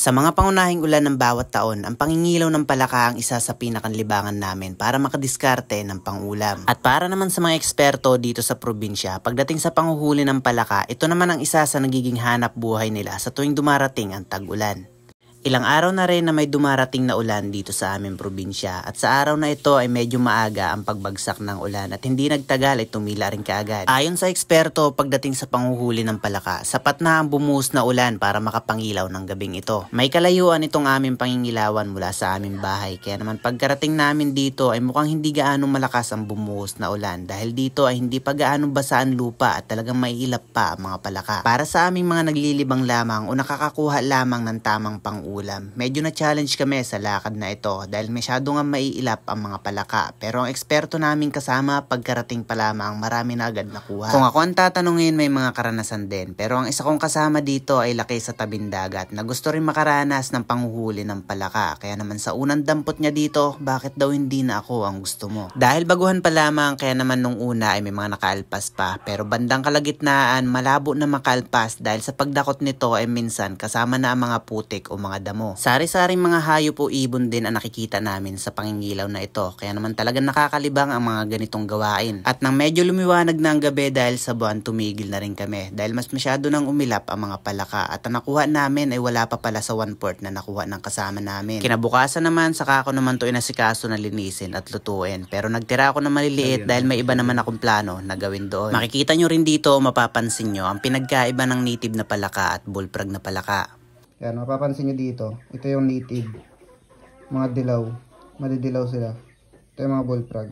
Sa mga pangunahing ulan ng bawat taon, ang pangingilaw ng palaka ang isa sa pinakanlibangan namin para makadiskarte ng pangulam. At para naman sa mga eksperto dito sa probinsya, pagdating sa panghuhuli ng palaka, ito naman ang isa sa nagiging hanap buhay nila sa tuwing dumarating ang tag-ulan. Ilang araw na rin na may dumarating na ulan dito sa aming probinsya at sa araw na ito ay medyo maaga ang pagbagsak ng ulan at hindi nagtagal ay tumila rin kaagad. Ayon sa eksperto, pagdating sa panghuhuli ng palaka, sapat na ang bumuhos na ulan para makapangilaw ng gabing ito. May kalayuan itong aming pangingilawan mula sa aming bahay kaya naman pagkarating namin dito ay mukhang hindi gaanong malakas ang bumuhos na ulan dahil dito ay hindi pa gaanong basa ang lupa at talagang maiilap pa ang mga palaka. Para sa aming mga naglilibang lamang o nakakakuha lamang ng tamang pangulam, medyo na-challenge kami sa lakad na ito dahil masyado nga maiilap ang mga palaka. Pero ang eksperto naming kasama pagkarating pa lamang marami na agad nakuha. Kung ako ang tatanungin, may mga karanasan din. Pero ang isa kong kasama dito ay laki sa tabing dagat na gusto rin makaranas ng panghuhuli ng palaka. Kaya naman sa unang dampot niya dito, bakit daw hindi na ako ang gusto mo? Dahil baguhan pa lamang kaya naman nung una ay may mga nakaalpas pa. Pero bandang kalagitnaan malabo na makaalpas dahil sa pagdakot nito ay minsan kasama na ang mga putik o mga damo. Sari-saring mga hayop o ibon din ang nakikita namin sa pangingilaw na ito. Kaya naman talagang nakakalibang ang mga ganitong gawain. At nang medyo lumiwanag na ang gabi dahil sa buwan, tumigil na rin kami. Dahil mas masyado nang umilap ang mga palaka. At ang nakuha namin ay wala pa pala sa 1/4 na nakuha ng kasama namin. Kinabukasan naman, saka ako naman to inasikaso na linisin at lutuin. Pero nagtira ako na maliliit dahil may iba naman akong plano na gawin doon. Makikita nyo rin dito o mapapansin nyo ang pinagkaiba ng native na palaka at bullfrog na palaka. Yan, mapapansin nyo dito. Ito yung native. Mga dilaw. Madidilaw sila. Ito yung mga bullfrog.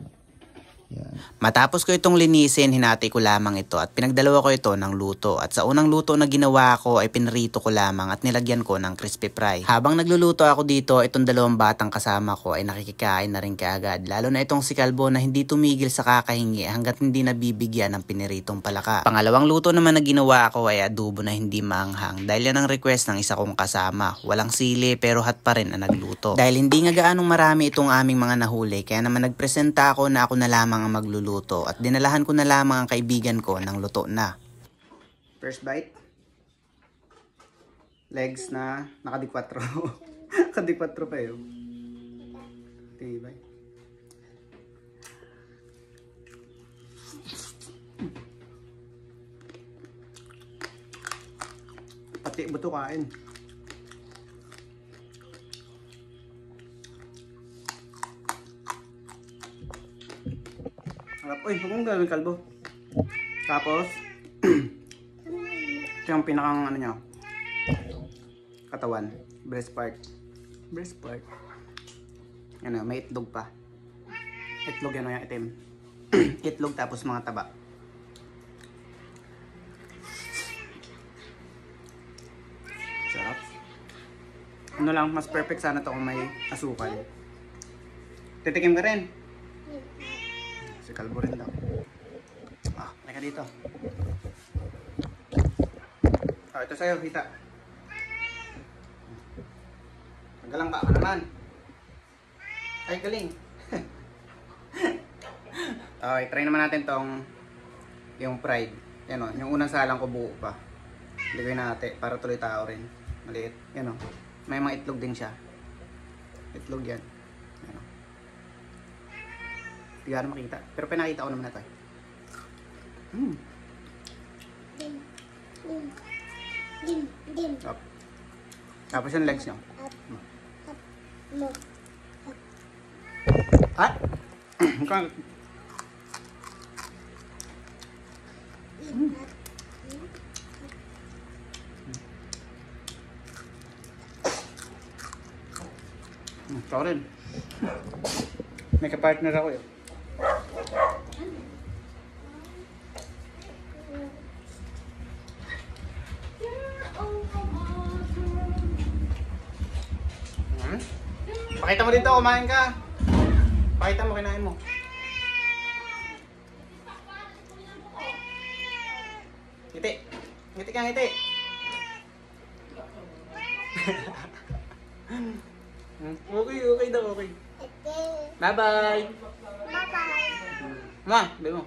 Yan. Matapos ko itong linisin, hinati ko lamang ito at pinagdalawa ko ito ng luto. At sa unang luto na ginawa ko ay pinrito ko lamang at nilagyan ko ng crispy fry. Habang nagluluto ako dito, itong dalawang batang kasama ko ay nakikikain na rin kaagad. Lalo na itong si Kalbo na hindi tumigil sa kakahingi hanggat hindi nabibigyan ng piniritong palaka. Pangalawang luto naman na ginawa ko ay adobo na hindi maanghang. Dahil yan ang request ng isa kong kasama. Walang sili pero hot pa rin ang nagluto. Dahil hindi nga gaanong marami itong aming mga nahuli, kaya naman nagpresenta ako na ako na lamang ang magluluto at dinalahan ko na lamang ang kaibigan ko ng luto na. First bite. Legs na nakadi-4. Nakadi-4 pa yun. Tibay. Pati buto kain. Uy, huwag mong gawin, Kalbo. Tapos, ito yung pinakang ano nyo, katawan, breast part. Breast part. Yan o, may itlog pa. Itlog yan o, yung itim. Itlog tapos mga taba. Sarap. Ano lang, mas perfect sana to kung may asukal. Titikim ka rin. Si Kalbo rin daw. Teka dito. Ito sa'yo, hita. Magalang ba ka naman? Ay, galing. Okay, try naman natin tong yung fried. Yan o, yung unang salang ko buo pa. Ligay natin para tuloy tao rin. Maliit. Yan o. May mga itlog din siya. Itlog yan. Yan o. Hindi ka na makita. Pero pinakita ko naman na ito. Up. Tapos yung legs nyo. Ha? Ito rin. May kapartner ako eh. Pakita mo dito, kumain ka. Pakita mo, kinain mo. Ngiti. Ngiti ka, ngiti. Okay, okay daw, okay. Bye-bye. Bye-bye. Ma, baby mo.